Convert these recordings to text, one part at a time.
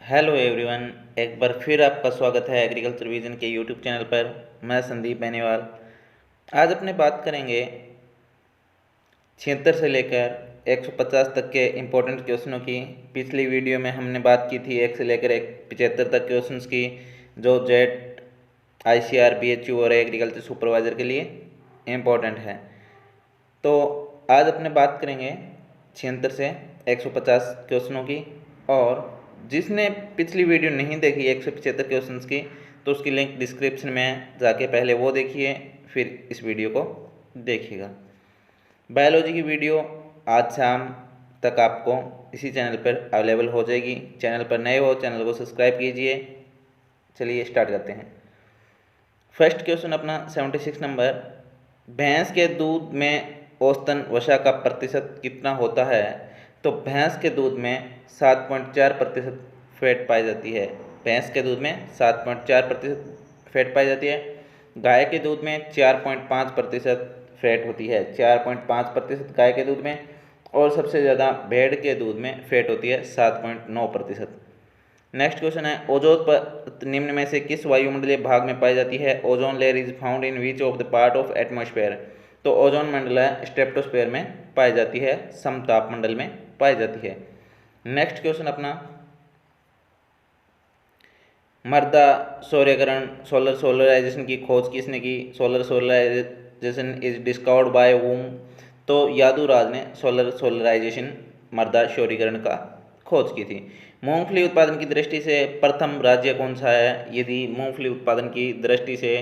Hello everyone, एक बार फिर आपका स्वागत है एग्रीकल्चर विजन के यूट्यूब चैनल पर। मैं संदीप बेनीवाल। आज अपने बात करेंगे 76 से लेकर 150 तक के इम्पोर्टेंट क्वेश्चनों की। पिछली वीडियो में हमने बात की थी 1 से लेकर 75 तक क्वेश्चंस की, जो जेट ICR BHU और एग्रीकल्चर सुपरवाइज़र के लिए इम्पोर्टेंट है। तो आज अपने बात करेंगे 76 से 150 क्वेश्चनों की, और जिसने पिछली वीडियो नहीं देखी 175 क्वेश्चंस की, तो उसकी लिंक डिस्क्रिप्शन में जाके पहले वो देखिए, फिर इस वीडियो को देखिएगा। बायोलॉजी की वीडियो आज शाम तक आपको इसी चैनल पर अवेलेबल हो जाएगी। चैनल पर नए हो, चैनल को सब्सक्राइब कीजिए। चलिए स्टार्ट करते हैं। फर्स्ट क्वेश्चन अपना 76 नंबर, भैंस के दूध में औसतन वसा का प्रतिशत कितना होता है? तो भैंस के दूध में 7.4% फैट पाई जाती है। भैंस के दूध में 7.4% फैट पाई जाती है। गाय के दूध में 4.5% फैट होती है, 4.5% गाय के दूध में। और सबसे ज़्यादा भेड़ के दूध में फैट होती है 7.9%। नेक्स्ट क्वेश्चन है, ओजोन परत निम्न में से किस वायुमंडलीय भाग में पाई जाती है? Ozone layer is found in which of the part of atmosphere? तो ओजोन मंडल स्ट्रेटोस्फेयर में पाई जाती है, समताप मंडल में पाई जाती है। नेक्स्ट क्वेश्चन अपना, मृदा सौर्यकरण सोलराइजेशन की खोज किसने की? Solar solarization is discovered by whom? तो यादूराज ने सोलराइजेशन मृदा सौर्यकरण का खोज की थी। मूंगफली उत्पादन की दृष्टि से प्रथम राज्य कौन सा है? यदि मूंगफली उत्पादन की दृष्टि से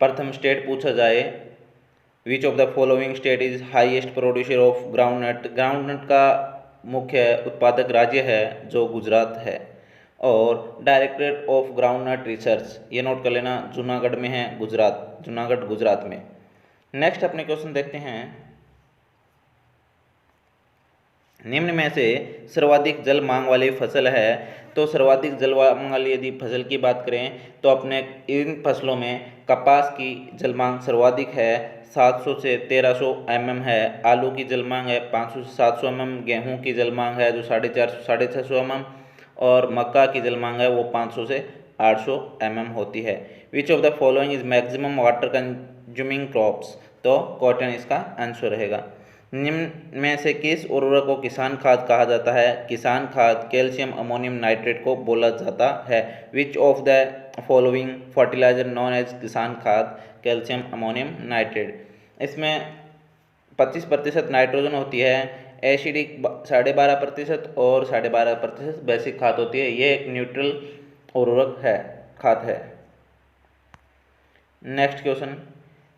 प्रथम स्टेट पूछा जाए, विच of the following state is highest producer of groundnut? Groundnut का मुख्य उत्पादक राज्य है जो गुजरात है। और डायरेक्टरेट ऑफ ग्राउंडनट रिसर्च, ये नोट कर लेना, जूनागढ़ में है, गुजरात, जूनागढ़ गुजरात में। नेक्स्ट अपने क्वेश्चन देखते हैं, निम्न में से सर्वाधिक जल मांग वाली फसल है? तो सर्वाधिक जल मांग वाली यदि फसल की बात करें तो अपने इन फसलों में कपास की जल मांग सर्वाधिक है, 700 से 1300 mm है। आलू की जल मांग है 500 से 700 mm। गेहूं की जल मांग है जो 450 साढ़े 600 mm। और मक्का की जल मांग है वो 500 से 800 mm होती है। Which of the following is maximum water consuming crops? तो कॉटन इसका आंसर रहेगा। निम्न में से किस उर्वरक को किसान खाद कहा जाता है? किसान खाद कैल्शियम अमोनियम नाइट्रेट को बोला जाता है। Which of the following fertiliser known as किसान खाद कैल्शियम अमोनियम नाइट्रेट? इसमें 25% नाइट्रोजन होती है, एसिडिक 12.5% और 12.5% बेसिक खाद होती है। ये एक न्यूट्रल उर्वरक है, खाद है। नेक्स्ट क्वेश्चन,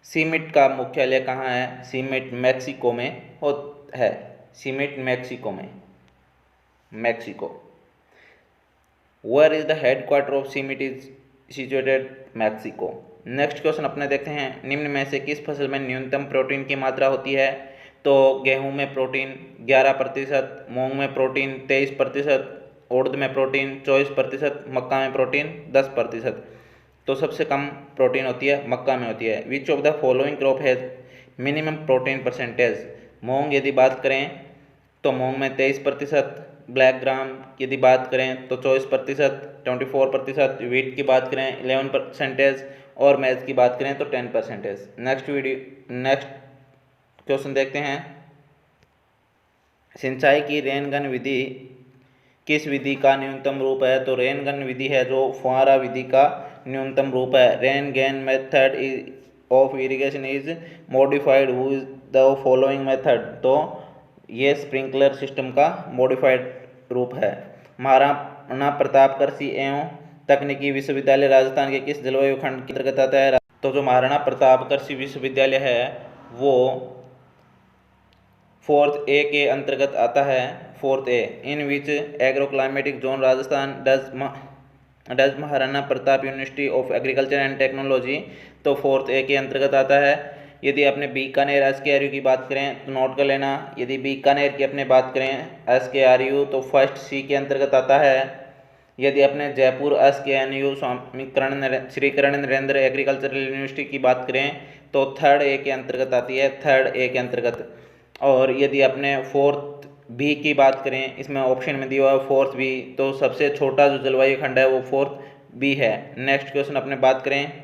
सीमिट का मुख्यालय कहाँ है? सीमिट मैक्सिको में है। सीमिट मैक्सिको में, Mexico. Where is the headquarter of CIMMYT is situated? Mexico. Next question अपने देखते हैं, निम्न में से किस फसल में न्यूनतम प्रोटीन की मात्रा होती है? तो गेहूं में प्रोटीन 11%, मूंग में प्रोटीन 23%, उड़द में प्रोटीन 24%, मक्का में प्रोटीन 10%। तो सबसे कम प्रोटीन होती है मक्का में होती है। Which of the following crop has minimum protein percentage? मूंग यदि बात करें तो मूंग में 23%, ब्लैक ग्राम यदि बात करें तो 24%, 24%, वीट की बात करें 11%, और मैज की बात करें तो 10%। नेक्स्ट क्वेश्चन देखते हैं, सिंचाई की रेन गन विधि किस विधि का न्यूनतम रूप है? तो रेन गन विधि है जो फुहारा विधि का न्यूनतम रूप है। Rain gun method of irrigation is modified who is the following method? तो ये स्प्रिंकलर सिस्टम का मॉडिफाइड रूप है। महाराणा प्रताप कृषि एवं तकनीकी विश्वविद्यालय राजस्थान के किस जलवायु खंड के अंतर्गत आता है? तो जो महाराणा प्रताप कृषि विश्वविद्यालय है वो 4th A के अंतर्गत आता है। 4th A in which agro climatic zone Rajasthan does Maharana Pratap university of agriculture and technology? तो 4th A के अंतर्गत आता है। यदि अपने बीकानेर SKRU की बात करें तो नोट कर लेना, यदि बीकानेर की अपने बात करें SKRU तो 1st C के अंतर्गत आता है। यदि अपने जयपुर SKNU श्री कर्ण नरेंद्र एग्रीकल्चरल यूनिवर्सिटी की बात करें तो 3rd A के अंतर्गत आती है, 3rd A के अंतर्गत। और यदि अपने 4th बी की बात करें, इसमें ऑप्शन में दिया हुआ है फोर्थ बी, तो सबसे छोटा जो जलवायु खंड है वो फोर्थ बी है। नेक्स्ट क्वेश्चन अपने बात करें,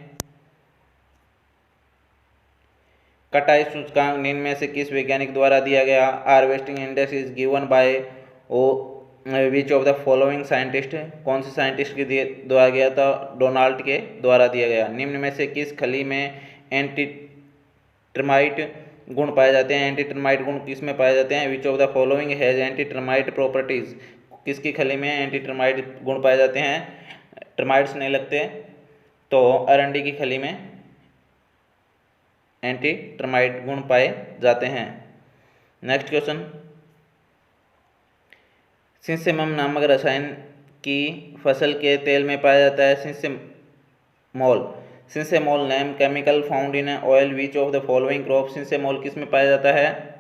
कटाई सूचकांक निम्न में से किस वैज्ञानिक द्वारा दिया गया? Harvesting index is given by ओ which of the following scientist, कौन से साइंटिस्ट के द्वारा गया था? डोनाल्ड के द्वारा दिया गया। निम्न में से किस खली में एंटी टर्माइट गुण पाए जाते हैं? एंटी टर्माइट गुण किस में पाए जाते हैं? Which of the following has anti termite properties, किसकी खली में एंटी टर्माइट गुण पाए जाते हैं? टर्माइट्स नहीं लगते, तो अरंडी की खली में एंटी टर्माइट गुण पाए जाते हैं। नेक्स्ट क्वेश्चन, सिंसेमम नामक रसायन की फसल के तेल में पाया जाता है? Sesamol. Sesamol name chemical found in oil which of the following crop, sesamol किस में पाया जाता है?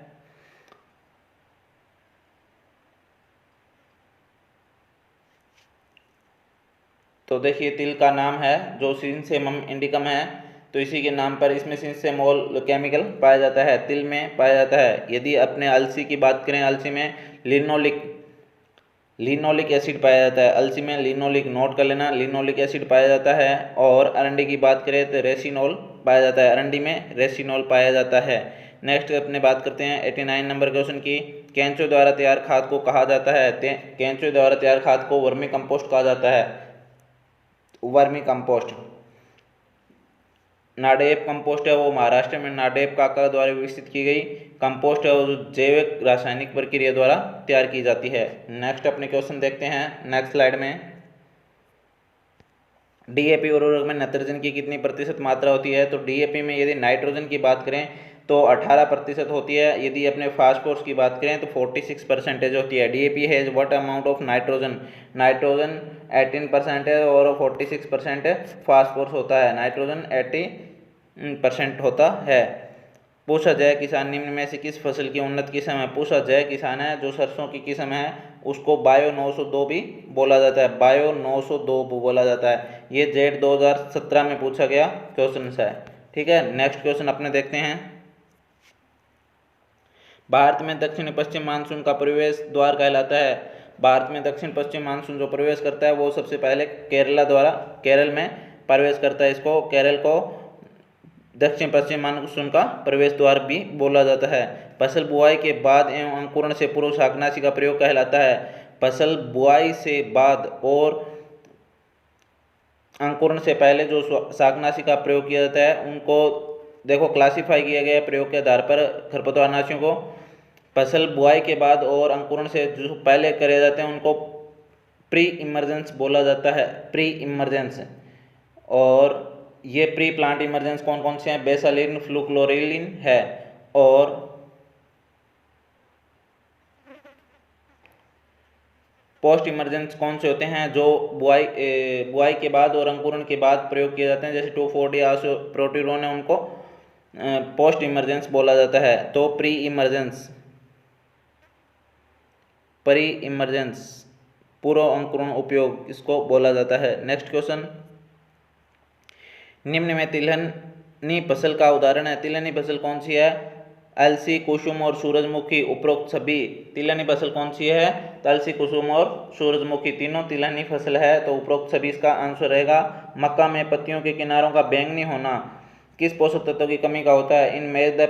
तो देखिए तिल का नाम है जो सिंसेमम इंडिकम है, तो इसी के नाम पर इसमें सिंसेमोल केमिकल पाया जाता है, तिल में पाया जाता है। यदि अपने अलसी की बात करें, अलसी में लिनोलिक एसिड पाया जाता है, अलसी में लिनोलिक, नोट कर लेना, लिनोलिक एसिड पाया जाता है। और अरंडी की बात करें तो रेसिनॉल पाया जाता है, अरंडी में रेसिनॉल पाया जाता है। नेक्स्ट अपने बात करते हैं 89 नंबर क्वेश्चन की, केंचुए द्वारा तैयार खाद को कहा जाता है? केंचुए द्वारा तैयार खाद को वर्मी कंपोस्ट कहा जाता है, वर्मी कंपोस्ट। नाडेप कंपोस्ट है वो महाराष्ट्र में नाडेप काका द्वारा विकसित की गई कंपोस्ट है, वो जो जैविक रासायनिक प्रक्रिया द्वारा तैयार की जाती है। नेक्स्ट अपने क्वेश्चन देखते हैं नेक्स्ट स्लाइड में, डीएपी उर्वरक में नाइट्रोजन की कितनी प्रतिशत मात्रा होती है? तो डीएपी में यदि नाइट्रोजन की बात करें तो 18% होती है, यदि अपने फास्फोरस की बात करें तो 46% होती है। DAP has what amount of nitrogen, nitrogen 18% है और 46% फास्फोरस होता है, नाइट्रोजन 80% होता है। पूछा जाए किसान निम्न में से किस फसल की उन्नत किस्म है? पूछा जाए किसान है जो सरसों की किस्म है उसको बायो 902 भी बोला जाता है, बायो 902 बोला जाता है। ये जेड 2017 में पूछा गया क्वेश्चन है, ठीक है। नेक्स्ट क्वेश्चन अपने देखते हैं, भारत में दक्षिण पश्चिम मानसून का प्रवेश द्वार कहलाता है? भारत में दक्षिण पश्चिम मानसून जो प्रवेश करता है वो सबसे पहले केरल में प्रवेश करता है, इसको केरल को दक्षिण पश्चिम मानसून का प्रवेश द्वार भी बोला जाता है। फसल बुआई के बाद एवं अंकुरण से पूर्व शाकनाशी का प्रयोग कहलाता है? फसल बुआई से बाद और अंकुरण से पहले जो शाकनाशी का प्रयोग किया जाता है उनको देखो क्लासिफाई किया गया है प्रयोग के आधार पर खरपतवारनाशियों को। फसल बुआई के बाद और अंकुरण से जो पहले करे जाते हैं उनको प्री इमर्जेंस बोला जाता है, प्री इमर्जेंस। और ये प्री प्लांट इमरजेंस कौन कौन से हैं? बेसालिन, फ्लूक्लोरिलिन है। और पोस्ट इमरजेंस कौन से होते हैं? जो बुआई के बाद और अंकुरण के बाद प्रयोग किए जाते हैं, जैसे 2,4-D प्रोटीरोन है उनको पोस्ट इमरजेंस बोला जाता है। तो प्री इमरजेंस पूर्व अंकुरण उपयोग इसको बोला जाता है। नेक्स्ट क्वेश्चन, निम्न में तिलहनी फसल का उदाहरण है? तिलहनी फसल कौन सी है? अलसी, कुसुम और सूरजमुखी। उपरोक्त सभी तिलहनी फसल कौन सी है? तो अलसी, कुसुम और सूरजमुखी तीनों तिलहनी फसल है, तो उपरोक्त सभी इसका आंसर रहेगा। मक्का में पत्तियों के किनारों का बैंगनी होना किस पोषक तत्व की कमी का होता है? In maize the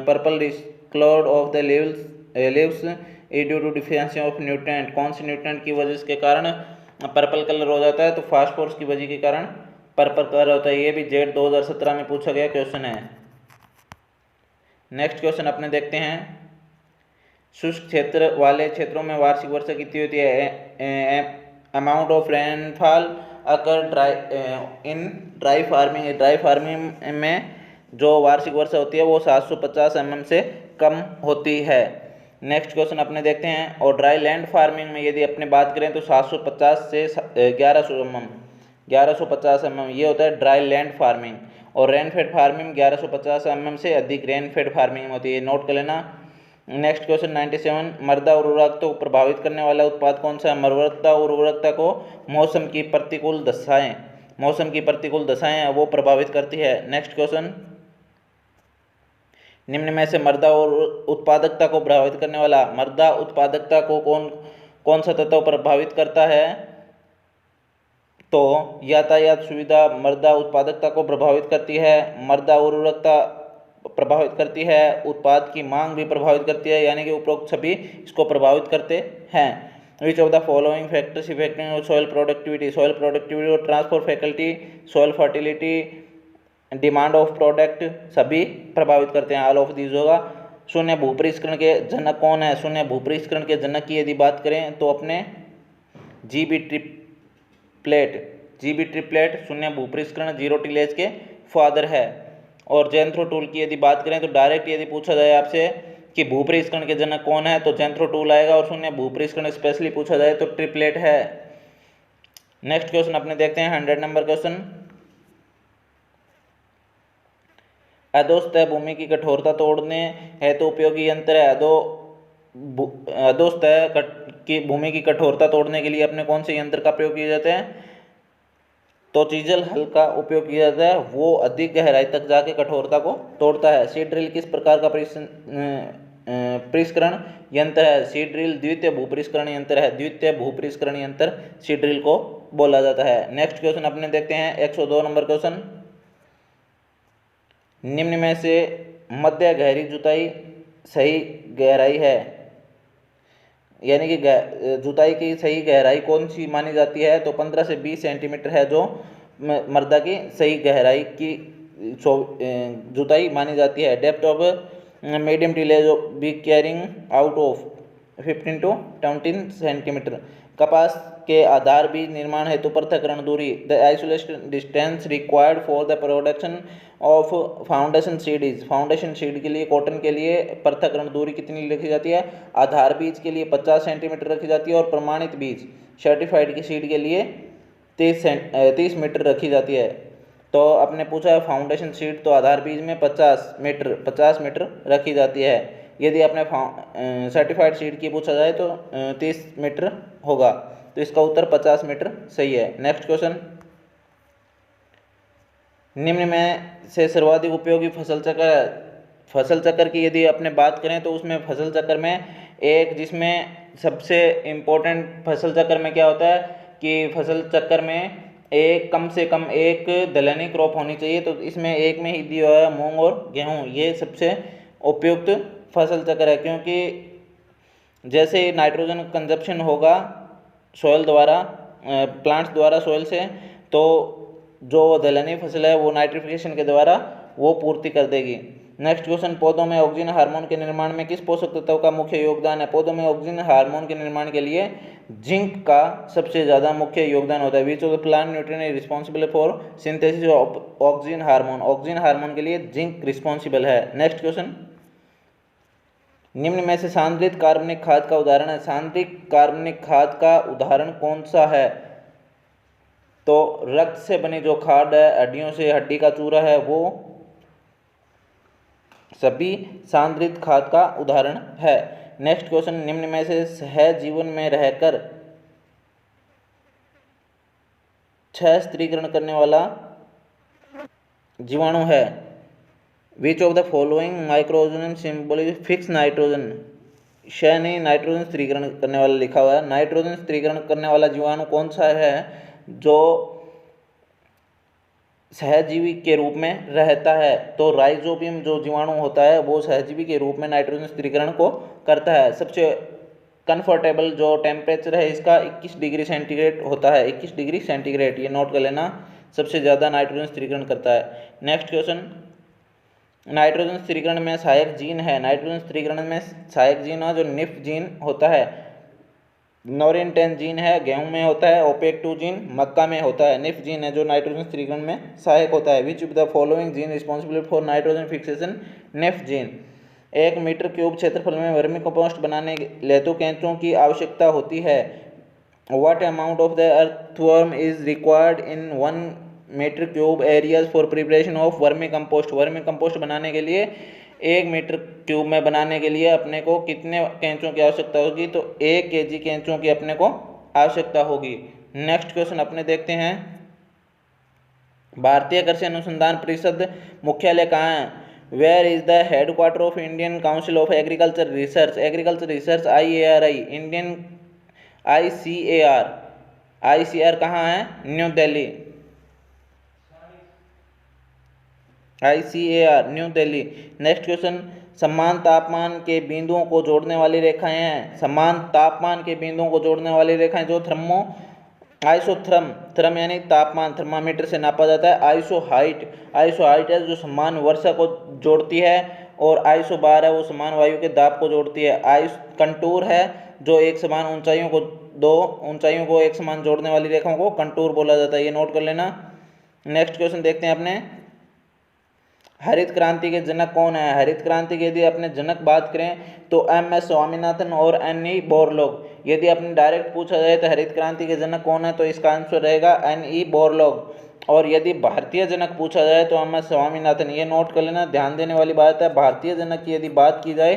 purple discoloured of the leaves is due to deficiency of nutrient. कौन से न्यूट्रिएंट की वजह के कारण पर्पल कलर हो जाता है? तो फास्फोरस की वजह के कारण पर्पल कलर होता है। ये भी जेड 2017 में पूछा गया क्वेश्चन है। नेक्स्ट क्वेश्चन अपने देखते हैं, शुष्क क्षेत्र वाले क्षेत्रों में वार्षिक वर्षा कितनी होती है? Amount of rainfall occur dry farming में जो वार्षिक वर्षा होती है वो 750 mm से कम होती है। नेक्स्ट क्वेश्चन अपने देखते हैं, और ड्राई लैंड फार्मिंग में यदि अपने बात करें तो 750 से 1150 mm ये होता है ड्राई लैंड फार्मिंग। और रेनफेड फार्मिंग 1150 mm से अधिक रेनफेड फार्मिंग होती है, नोट कर लेना। नेक्स्ट क्वेश्चन 97, मृदा उर्वरकता को प्रभावित करने वाला उत्पाद कौन सा है? मृदा उर्वरकता को मौसम की प्रतिकूल दशाएं वो प्रभावित करती है। नेक्स्ट क्वेश्चन, निम्न में से मृदा और उत्पादकता को प्रभावित करने वाला, मृदा उत्पादकता को कौन सा तत्व प्रभावित करता है? तो यातायात सुविधा मृदा उत्पादकता को प्रभावित करती है, मृदा उर्वरकता प्रभावित करती है, उत्पाद की मांग भी प्रभावित करती है, यानी कि उपरोक्त सभी इसको प्रभावित करते हैं। Which of the following factors affecting soil productivity और transport faculty, soil fertility, demand of product सभी प्रभावित करते हैं। ऑल ऑफ दीज होगा। शून्य भूपरिष्करण के जनक कौन है? शून्य भूपरिष्करण के जनक की यदि बात करें तो अपने जीबी ट्रिपलेट शून्य भूपरिष्करण, जीरो टिलेज के फादर है। और जेंथ्रोटूल की यदि बात करें तो डायरेक्ट यदि पूछा जाए आपसे कि भूपरिष्करण के जनक कौन है तो जेंथ्रोटूल आएगा, और शून्य भूपरिष्करण स्पेशली पूछा जाए तो ट्रिपलेट है। नेक्स्ट क्वेश्चन अपने देखते हैं 100 नंबर क्वेश्चन। अधोसतह भूमि की कठोरता तोड़ने हेतु उपयोगी यंत्र है। अधोसतह की भूमि की कठोरता तोड़ने के लिए अपने कौन से यंत्र का प्रयोग किया जाता है? तो चीजल हल का उपयोग किया जाता है, वो अधिक गहराई तक जाके कठोरता को तोड़ता है। सीड ड्रिल किस प्रकार का परिष्करण यंत्र है? सीड ड्रिल द्वितीय भूपरिष्करण यंत्र है। द्वितीय भूपरिष्करण यंत्र सीड ड्रिल को बोला जाता है। नेक्स्ट क्वेश्चन अपने देखते हैं 102 नंबर क्वेश्चन। निम्न में से मध्य गहरी जुताई सही गहराई है, यानी कि जुताई की सही गहराई कौन सी मानी जाती है? तो 15 से 20 सेंटीमीटर है जो मृदा की सही गहराई की जुताई मानी जाती है। Depth of medium tillage be carrying out of 15 to 20 centimetre. कपास के आधार बीज निर्माण हेतु पृथक्करण दूरी, the isolation distance required for the production of foundation seed is. Foundation seed के लिए, कॉटन के लिए पृथक्करण दूरी कितनी रखी जाती है? आधार बीज के लिए 50 सेंटीमीटर रखी जाती है, और प्रमाणित बीज सर्टिफाइड की सीड के लिए 30 मीटर रखी जाती है। तो आपने पूछा है फाउंडेशन सीड, तो आधार बीज में 50 मीटर रखी जाती है। यदि आपने सर्टिफाइड सीड की पूछा जाए तो 30 मीटर होगा, तो इसका उत्तर 50 मीटर सही है। Next question. निम्न में से सर्वाधिक उपयोगी फसल चक्र की यदि अपने बात करें तो उसमें फसल चक्र में एक, जिसमें सबसे इम्पोर्टेंट फसल चक्र में क्या होता है कि फसल चक्र में कम से कम एक दलहनी क्रॉप होनी चाहिए। तो इसमें एक में ही दिया हुआ है मूंग और गेहूं, ये सबसे उपयुक्त फसल चक्र है, क्योंकि जैसे नाइट्रोजन कंजप्शन होगा सॉइल द्वारा, प्लांट्स द्वारा सॉइल से, तो जो दलहनी फसल है वो नाइट्रिफिकेशन के द्वारा वो पूर्ति कर देगी। Next question. पौधों में ऑक्सीजन हार्मोन के निर्माण में किस पोषक तत्व का मुख्य योगदान है? पौधों में ऑक्सीजन हार्मोन के निर्माण के लिए जिंक का सबसे ज़्यादा मुख्य योगदान होता है। Which of the plant nutrient is responsible for synthesis of oxygen hormone? Oxygen hormone के लिए जिंक रिस्पॉन्सिबल है। Next question. निम्न में से सांद्रित कार्बनिक खाद का उदाहरण है। सांद्रित कार्बनिक खाद का उदाहरण कौन सा है? तो रक्त से बनी जो खाद है, हड्डियों से हड्डी का चूरा है, वो सभी सांद्रित खाद का उदाहरण है। Next question. निम्न में से सहजीवन में रहकर स्त्रीकरण करने वाला जीवाणु है। Which of the following microorganism symbolise fix nitrogen? नहीं, नाइट्रोजन स्त्रीकरण करने वाला लिखा हुआ है। नाइट्रोजन स्त्रीकरण करने वाला जीवाणु कौन सा है जो सहजीवी के रूप में रहता है? तो राइजोबियम जो जीवाणु होता है वो सहजीवी के रूप में नाइट्रोजन स्त्रीकरण को करता है। सबसे कंफर्टेबल जो टेम्परेचर है इसका 21 डिग्री सेंटीग्रेड होता है। 21 डिग्री सेंटीग्रेड, ये नोट कर लेना, सबसे ज़्यादा नाइट्रोजन स्त्रीकरण करता है। Next question. नाइट्रोजन स्त्रीकरण में सहायक जीन है। नाइट्रोजन स्त्रीकरण में सहायक जीन है जो निफ जीन होता है, नोरिन-10 जीन है, गेहूं में होता है, ओपेक2 जीन मक्का में होता है। निफ जीन है जो नाइट्रोजन स्त्रीकरण में सहायक होता है। Which of the following gene responsible for nitrogen fixation? Nif gene. 1 metre cube क्षेत्रफल में वर्मी कंपोस्ट बनाने हेतु केंचुओं की आवश्यकता होती है। What amount of the earthworm is required in 1 metre cube areas for preparation of vermicompost? Vermicompost बनाने के लिए 1 मीटर क्यूब में बनाने के लिए अपने को कितने केंचुओं की आवश्यकता होगी? तो 1 kg केंचुओं की अपने को आवश्यकता होगी। नेक्स्ट क्वेश्चन अपने देखते हैं। भारतीय कृषि अनुसंधान परिषद मुख्यालय कहाँ है? Where is the headquarter of Indian Council of Agriculture Research, agriculture research IARI, Indian ICAR कहाँ है? New Delhi, ICAR New Delhi. Next question, समान तापमान के बिंदुओं को जोड़ने वाली रेखाएं हैं, समान तापमान के बिंदुओं को जोड़ने वाली रेखाएं जो थर्म यानी तापमान, थर्मामीटर से नापा जाता है। आइसो हाइट है जो समान वर्षा को जोड़ती है, और आइसो बार है वो समान वायु के दाब को जोड़ती है। आइस कंटूर है जो एक समान ऊंचाइयों को, दो ऊंचाइयों को एक समान जोड़ने वाली रेखाओं को कंटूर बोला जाता है, ये नोट कर लेना। नेक्स्ट क्वेश्चन देखते हैं अपने, हरित क्रांति के जनक कौन है? हरित क्रांति के यदि अपने जनक बात करें तो MS स्वामीनाथन और NE बोरलॉग। यदि अपने डायरेक्ट पूछा जाए तो हरित क्रांति के जनक कौन है, तो इसका आंसर रहेगा NE बोरलॉग। और यदि भारतीय जनक पूछा जाए तो MS स्वामीनाथन, ये नोट कर लेना, ध्यान देने वाली बात है। भारतीय जनक की यदि बात की जाए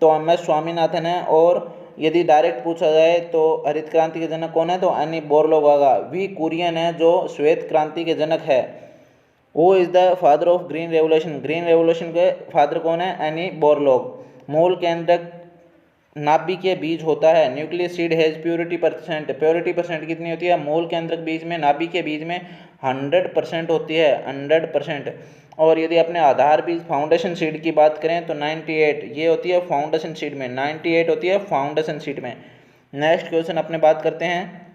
तो MS स्वामीनाथन है, और यदि डायरेक्ट पूछा जाए तो हरित क्रांति के जनक कौन है, तो NE बोरलॉग होगा। V कुरियन है जो श्वेत क्रांति के जनक है। वो is the father of green revolution, green revolution के फादर कौन है? NE Borlaug. मूल केंद्रक नाभिकीय बीज होता है, nucleus seed has purity percent कितनी होती है? मूल केंद्रक बीज में, नाभिकीय बीज में 100% होती है, 100%। और यदि अपने आधार बीज फाउंडेशन सीड की बात करें तो 98 ये होती है फाउंडेशन सीड में, 98 होती है फाउंडेशन सीड में। नेक्स्ट क्वेश्चन अपने बात करते हैं,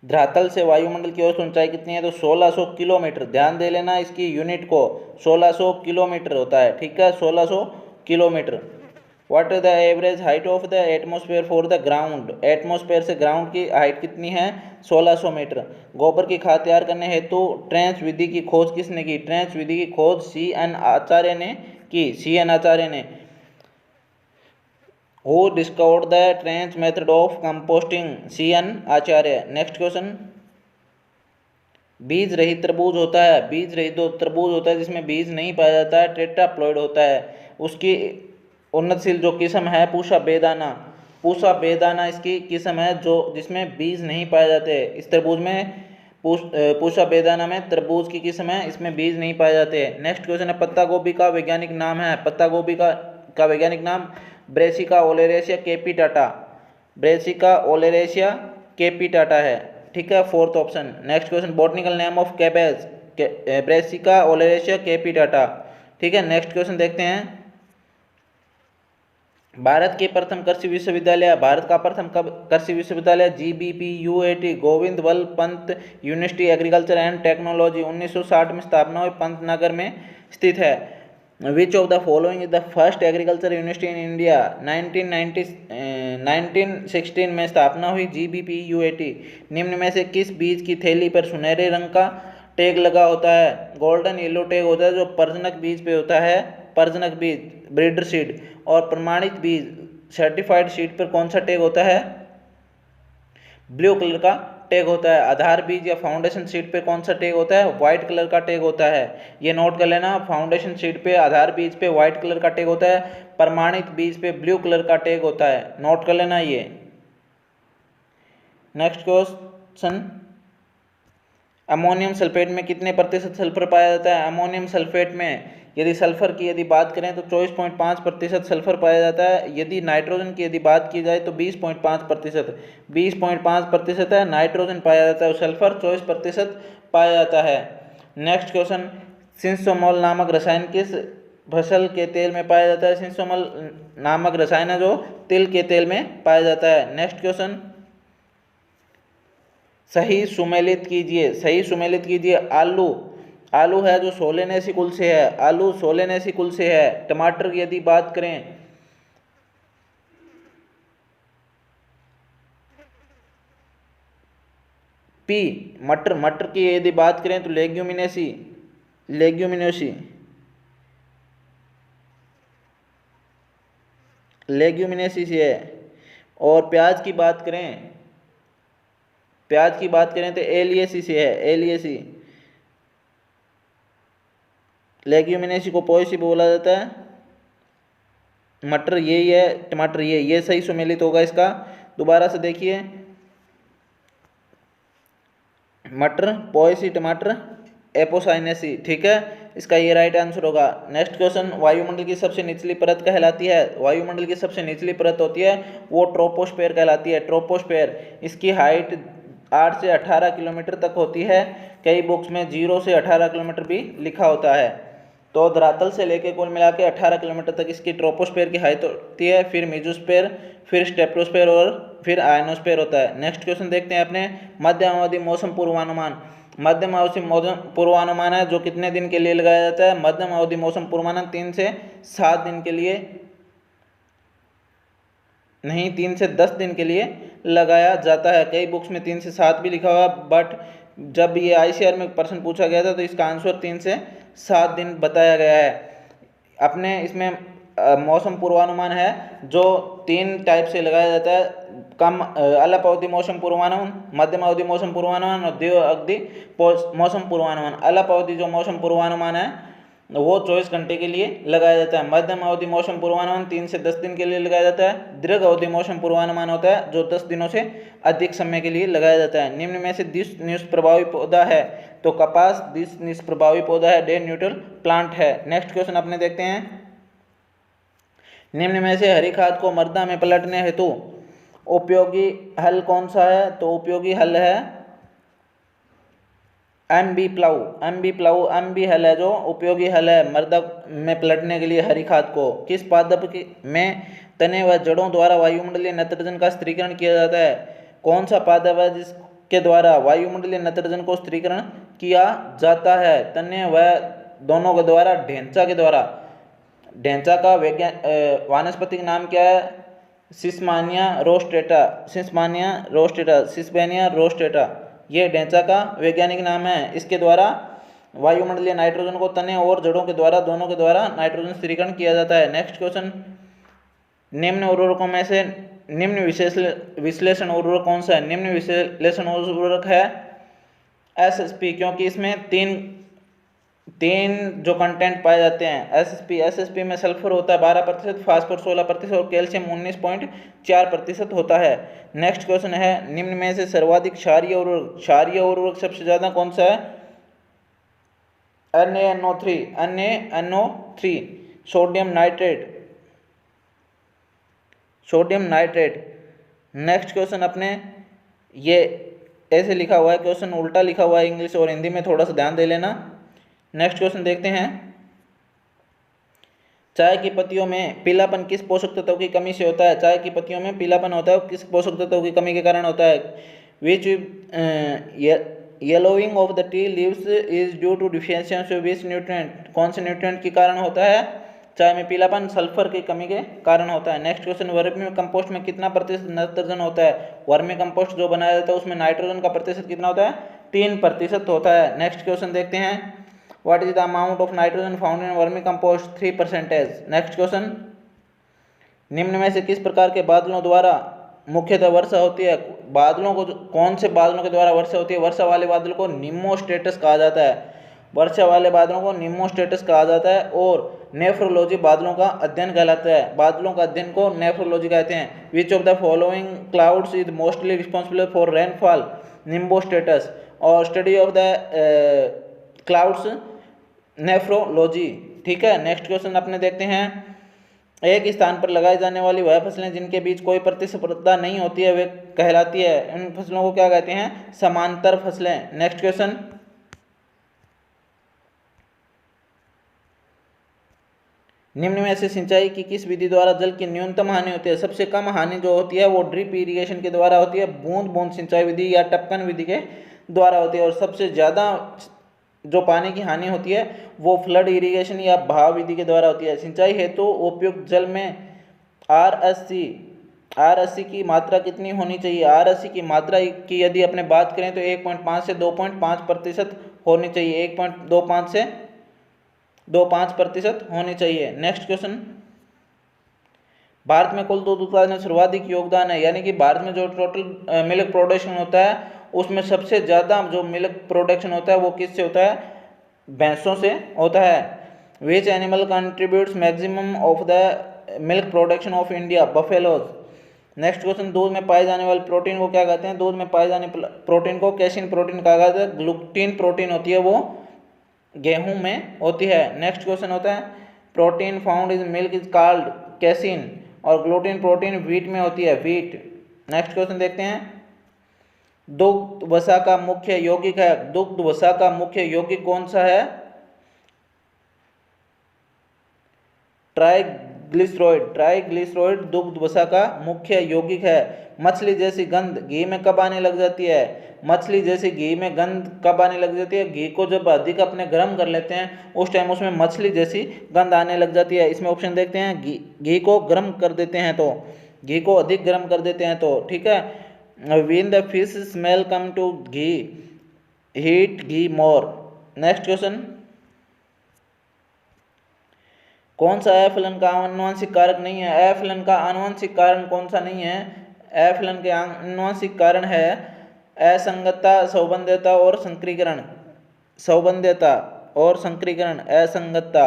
धरातल से वायुमंडल की औसत ऊंचाई कितनी है? तो 1600 किलोमीटर। ध्यान दे लेना इसकी यूनिट को, 1600 किलोमीटर होता है, ठीक है, 1600 kilometre. What is the average height of the atmosphere for the ground, atmosphere से ग्राउंड की हाइट कितनी है? 1600 मीटर। गोबर की खाद तैयार करने हेतु ट्रेंच विधि की खोज किसने की? ट्रेंच विधि की खोज CN आचार्य ने की, CN आचार्य ने। Who discovered the trench method of composting? CN Acharya. Next question, बीज रहित तरबूज होता है, बीज रहित तरबूज होता है जिसमें बीज नहीं पाया जाता है, टेट्राप्लॉइड होता है। उसकी उन्नतशील जो किस्म है पूषा बेदाना इसकी किस्म है जो जिसमें बीज नहीं पाए जाते। इस तरबूज में पूषा बेदाना में तरबूज की किस्म है, इसमें बीज नहीं पाए जाते। नेक्स्ट क्वेश्चन है, पत्ता गोभी का वैज्ञानिक नाम है, पत्ता गोभी का वैज्ञानिक नाम ब्रेसिका ओलेरेशिया कैपिटाटा, ब्रेसिका ओलेरेशिया कैपिटाटा है, ठीक है, fourth option. Next question, botanical name of cabbage, Brassica ओलेरेशिया capitata, ठीक है। नेक्स्ट क्वेश्चन देखते हैं, भारत के प्रथम कृषि विश्वविद्यालय, भारत का प्रथम कृषि विश्वविद्यालय GBPUAT Govind Vallabh Pant university agriculture and technology 1960 में स्थापना हुई, पंतनगर में स्थित है। Which of the following is the first agriculture university in India, 1916 में स्थापना हुई GBPUAT। निम्न में से किस बीज की थैली पर सुनहरे रंग का टैग लगा होता है? गोल्डन येलो टैग होता है जो प्रजनक बीज पे होता है, प्रजनक बीज ब्रीडर सीड। और प्रमाणित बीज सर्टिफाइड सीड पर कौन सा टैग होता है? ब्लू कलर का टैग होता है। आधार बीज या फाउंडेशन सीड पे कौन सा टैग होता है? व्हाइट कलर का टैग होता है, ये नोट कर लेना। फाउंडेशन सीड पे, आधार बीज पे व्हाइट कलर का टैग होता है, प्रमाणित बीज पे ब्लू कलर का टैग होता है, नोट कर लेना ये। नेक्स्ट क्वेश्चन, अमोनियम सल्फेट में कितने प्रतिशत सल्फर पाया जाता है? अमोनियम सल्फेट में यदि सल्फर की यदि बात करें तो 24.5% सल्फर पाया जाता है। यदि नाइट्रोजन की यदि बात की जाए तो 20.5% है नाइट्रोजन पाया जाता है, और सल्फर 24% पाया जाता है। नेक्स्ट क्वेश्चन, सिंसोमोल नामक रसायन किस फसल के तेल में पाया जाता है? सिंसोमोल नामक रसायन है जो तिल के तेल में पाया जाता है। नेक्स्ट क्वेश्चन, सही सुमेलित कीजिए। आलू है जो सोलेनेसी कुल से है, आलू सोलेनेसी कुल से है। टमाटर की यदि बात करें, पी मटर की यदि बात करें तो लेग्यूमिनेसी से है। और प्याज की बात करें तो एलियेसी से है, एलियेसी। लेग्यूमिनेसी को पोएसी बोला जाता है। मटर यही है, टमाटर ये सही सुमेलित होगा इसका। दोबारा से देखिए, मटर पोएसी टमाटर एपोसाइनेसी, ठीक है, इसका ये राइट आंसर होगा। नेक्स्ट क्वेश्चन, वायुमंडल की सबसे निचली परत कहलाती है, वायुमंडल की सबसे निचली परत होती है वो ट्रोपोस्फेयर कहलाती है, ट्रोपोस्फेयर। इसकी हाइट 8 से 18 किलोमीटर तक होती है, कई बुक्स में 0 से 18 किलोमीटर भी लिखा होता है। तो धरातल से लेकर कुल मिला के 18 किलोमीटर तक इसकी ट्रोपोस्फेयर की हाइट होती है, फिर मेसोस्फेयर, फिर स्टेप्टोस्फेयर और फिर आयनोस्फेयर होता है। नेक्स्ट क्वेश्चन देखते हैं अपने, मध्यम अवधि मौसम पूर्वानुमान। मध्यम अवधि मौसम पूर्वानुमान है जो कितने दिन के लिए लगाया जाता है? मध्यम अवधि मौसम पूर्वानुमान 3 से 7 दिन के लिए नहीं, 3 से 10 दिन के लिए लगाया जाता है। कई बुक्स में 3 से 7 भी लिखा हुआ, बट जब ये ICR में प्रश्न पूछा गया था तो इसका आंसर 3 से 7 दिन बताया गया है। अपने इसमें मौसम पूर्वानुमान है जो 3 टाइप से लगाया जाता है, कम अल्प अवधि मौसम पूर्वानुमान, मध्यम अवधि मौसम पूर्वानुमान और दीर्घ अवधि मौसम पूर्वानुमान। अल्प अवधि जो मौसम पूर्वानुमान है वो 24 घंटे के लिए लगाया जाता है। मध्यम अवधि मौसम पूर्वानुमान 3 से 10 दिन के लिए लगाया जाता है। दीर्घ अवधि मौसम पूर्वानुमान होता है जो 10 दिनों से अधिक समय के लिए लगाया जाता है। निम्न में से निष्प्रभावी पौधा है, तो कपास निष्प्रभावी पौधा है, डे न्यूट्रल प्लांट है। नेक्स्ट क्वेश्चन अपने देखते हैं, निम्न में से हरी खाद को मृदा में पलटने हेतु उपयोगी हल कौन सा है? तो उपयोगी हल है MB प्लाऊ। MB हल है जो उपयोगी हल है मृदा में पलटने के लिए हरी खाद को। किस पादप में तने व जड़ों द्वारा वायुमंडलीय नाइट्रोजन का स्थिरीकरण किया जाता है? कौन सा पादप है जिसके द्वारा वायुमंडलीय नाइट्रोजन को स्थिरीकरण किया जाता है? तने व दोनों के द्वारा, ढेंचा के द्वारा। ढेंचा का वानस्पतिक नाम क्या है? सिस्मानिया रोस्टेटा, ये ढेंचा का वैज्ञानिक नाम है। इसके द्वारा वायुमंडलीय नाइट्रोजन को तने और जड़ों के द्वारा, दोनों के द्वारा नाइट्रोजन स्थिरीकरण किया जाता है। नेक्स्ट क्वेश्चन, निम्न उर्वरकों में से निम्न विश्लेषण उर्वरक कौन सा है? निम्न विश्लेषण उर्वरक है SSP, क्योंकि इसमें तीन जो कंटेंट पाए जाते हैं। SSP में सल्फर होता है 12%, फास्फोरस 16% और कैल्शियम 19.4% होता है। नेक्स्ट क्वेश्चन है, निम्न में से सर्वाधिक क्षारीय उर्वरक सबसे ज्यादा कौन सा है? NaNO3, sodium nitrate. Next question अपने, ये ऐसे लिखा हुआ है क्वेश्चन, उल्टा लिखा हुआ है इंग्लिश और हिंदी में, थोड़ा सा ध्यान दे लेना। नेक्स्ट क्वेश्चन देखते हैं, चाय की पत्तियों में पीलापन किस पोषक तत्व की कमी से होता है? चाय की पत्तियों में पीलापन होता है किस पोषक तत्व की कमी के कारण होता है? Which yellowing of the tea leaves is due to deficiency of which nutrient, कौन से न्यूट्रिएंट के कारण होता है चाय में पीलापन? सल्फर की कमी के कारण होता है। नेक्स्ट क्वेश्चन, वर्मी कंपोस्ट में कितना प्रतिशत नाइट्रोजन होता है? वर्मी कंपोस्ट जो बनाया जाता है उसमें नाइट्रोजन का प्रतिशत कितना होता है? 3% होता है। नेक्स्ट क्वेश्चन देखते हैं, what is the amount of nitrogen found in vermi compost? 3%। Next question, निम्न में से किस प्रकार के बादलों द्वारा मुख्यतः वर्षा होती है? बादलों को, कौन से बादलों के द्वारा वर्षा होती है? वर्षा वाले बादलों को निम्नोस्ट्रेटस कहा जाता है, वर्षा वाले बादलों को निम्नोस्ट्रेटस कहा जाता है। और नेफ्रोलॉजी बादलों का अध्ययन कहलाता है, बादलों का अध्ययन को नेफ्रोलॉजी कहते हैं। Which of the following clouds is mostly responsible for rainfall? Nimbostratus. और study of the clouds, nephrology, ठीक है। नेक्स्ट क्वेश्चन अपने देखते हैं, एक स्थान पर लगाई जाने वाली वह फसलें जिनके बीच कोई प्रतिस्पर्धा नहीं होती है वे कहलाती है, इन फसलों को क्या कहते हैं? समांतर फसलें। नेक्स्ट क्वेश्चन, निम्न में से सिंचाई की किस विधि द्वारा जल की न्यूनतम हानि होती है? सबसे कम हानि जो होती है वो ड्रिप इरिगेशन के द्वारा होती है, बूंद बूंद सिंचाई विधि या टपकन विधि के द्वारा होती है। और सबसे ज़्यादा जो पानी की हानि होती है वो फ्लड इरिगेशन या बहाव विधि के द्वारा होती है। सिंचाई हेतु उपयुक्त जल में RSC की मात्रा कितनी होनी चाहिए? RSC की मात्रा की यदि अपने बात करें तो 1.5 से 2.5% होनी चाहिए, 1.25 से 2.5% होनी चाहिए। नेक्स्ट क्वेश्चन, भारत में कुल दूध उत्पादन में सर्वाधिक योगदान है, यानी कि भारत में जो टोटल मिल्क प्रोडक्शन होता है उसमें सबसे ज़्यादा जो मिल्क प्रोडक्शन होता है वो किससे होता है? भैंसों से होता है। Which animal contributes maximum of the milk production of India? Buffaloes. Next question, दूध में पाए जाने वाले प्रोटीन को क्या कहते हैं? दूध में पाए जाने प्रोटीन को कैसीन प्रोटीन कहा जाता है। ग्लूटीन प्रोटीन होती है वो गेहूं में होती है। नेक्स्ट क्वेश्चन होता है protein found is milk is called casein, और ग्लूटेन प्रोटीन व्हीट में होती है व्हीट। नेक्स्ट क्वेश्चन देखते हैं दुग्ध वसा का मुख्य यौगिक है, दुग्ध वसा का मुख्य यौगिक कौन सा है? ट्राइग्लिसराइड, ट्राइग्लिसराइड दुग्ध वसा का मुख्य यौगिक है। मछली जैसी गंध घी में कब आने लग जाती है? मछली जैसी घी में गंध कब आने लग जाती है? घी को जब अधिक अपने गर्म कर लेते हैं उस टाइम उसमें मछली जैसी गंध आने लग जाती है। इसमें ऑप्शन देखते हैं घी को गर्म कर देते हैं तो, घी को अधिक गर्म कर देते हैं तो, ठीक है। When the fish smell come to ghee heat ghee more. Next question कौन सा एफलन का आनुवंशिक कारक नहीं है? एफलन का आनुवंशिक कारण कौन सा नहीं है? एफलन के आनुवंशिक कारण है असंगतता, सौबंध्यता और संक्रीकरण। सौबंध्यता और संक्रीकरण, असंगतता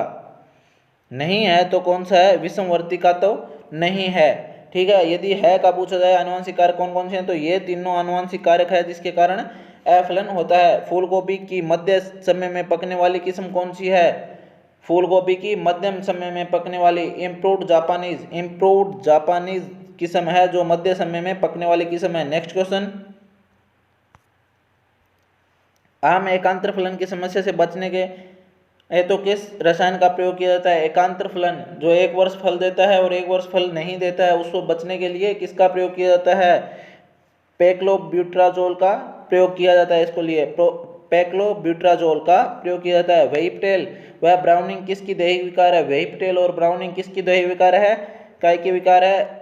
नहीं है तो कौन सा है? विषमवर्ती का तो नहीं है, ठीक है। यदि है का पूछा जाए आनुवंशिक कारक कौन कौन से हैं तो ये तीनों आनुवंशिक कारक है जिसके कारण एफलन होता है। फूल गोभी की मध्य समय में पकने वाली किस्म कौन सी है? फूल गोभी की मध्यम समय में पकने वाली इम्प्रूव्ड जापानीज किस्म है जो मध्य समय में पकने वाली किस्म है। नेक्स्ट क्वेश्चन आम एकांतर फलन की समस्या से बचने के तो किस रसायन का प्रयोग किया जाता है? एकांतर फलन जो एक वर्ष फल देता है और एक वर्ष फल नहीं देता है उसको बचने के लिए किसका प्रयोग किया जाता है? पेक्लोब्यूट्राजोल का प्रयोग किया जाता है। इसको लिए पेक्लोब्यूट्राजोल का प्रयोग किया जाता है। वेहिप्टेल वह ब्राउनिंग किसकी दैहिक विकार है? वेहिप्टेल और ब्राउनिंग किसकी दैहिक विकार है? काय के विकार है?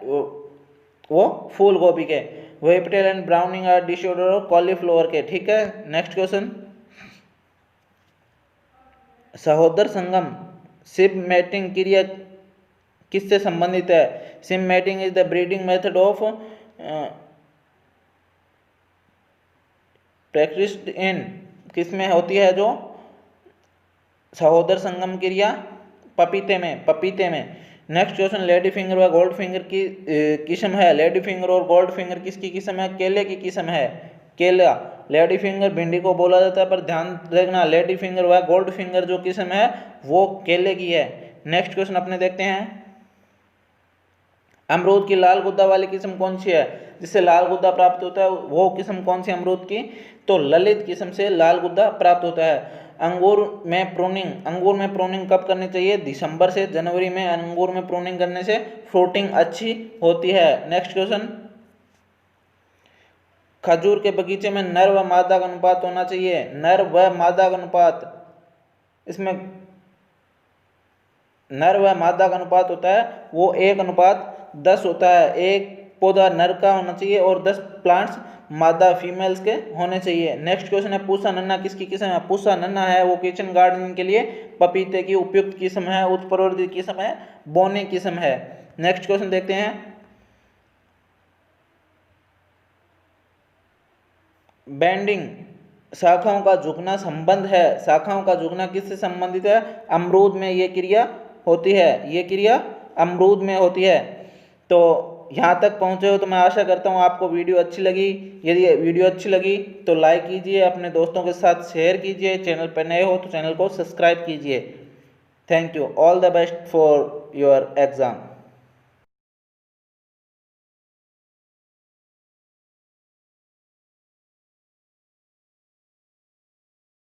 वो फूल गोभी के। Whiptail and browning are disorder of cauliflower के, ठीक है। नेक्स्ट क्वेश्चन सहोदर संगम सिप मैटिंग क्रिया किससे संबंधित है? Sib mating is the breeding method of practised in किसमें होती है जो सहोदर संगम क्रिया? पपीते में। नेक्स्ट क्वेश्चन लेडी फिंगर व गोल्ड फिंगर की किस्म है। लेडी फिंगर और गोल्ड फिंगर किसकी किस्म है? केले की किस्म है, केला। लेडी फिंगर भिंडी को बोला जाता है पर ध्यान रखना लेडी फिंगर व गोल्ड फिंगर जो किस्म है वो केले की है। नेक्स्ट क्वेश्चन अपने देखते हैं अमरूद की लाल गुद्दा वाली किस्म कौन सी है? जिससे लाल गुद्दा प्राप्त होता है वो किस्म कौन सी अमरूद की? तो ललित किस्म से लाल गुद्दा प्राप्त होता है। अंगूर में प्रूनिंग कब करनी चाहिए? दिसंबर से जनवरी में अंगूर में प्रूनिंग करने से फ्रूटिंग अच्छी होती है। नेक्स्ट क्वेश्चन खजूर के बगीचे में नर व मादा का अनुपात होना चाहिए। नर व मादा का अनुपात, इसमें नर व मादा का अनुपात होता है वो 1:10 होता है। एक पौधा नर का होना चाहिए और 10 प्लांट्स मादा फीमेल्स के होने चाहिए। नेक्स्ट क्वेश्चन है पूसा नन्ना किसकी किस्म है? पूसा नन्ना है वो किचन गार्डनिंग के लिए पपीते की उपयुक्त किस्म है, उत्परिवर्ती किस्म है, बोनी किस्म है। नेक्स्ट क्वेश्चन देखते हैं बेंडिंग शाखाओं का झुकना संबंध है। शाखाओं का झुकना किससे संबंधित है? अमरूद में ये क्रिया होती है, ये क्रिया अमरूद में होती है। तो यहाँ तक पहुँचे हो तो मैं आशा करता हूँ आपको वीडियो अच्छी लगी। यदि वीडियो अच्छी लगी तो लाइक कीजिए, अपने दोस्तों के साथ शेयर कीजिए, चैनल पर नए हो तो चैनल को सब्सक्राइब कीजिए। Thank you, all the best for your exam.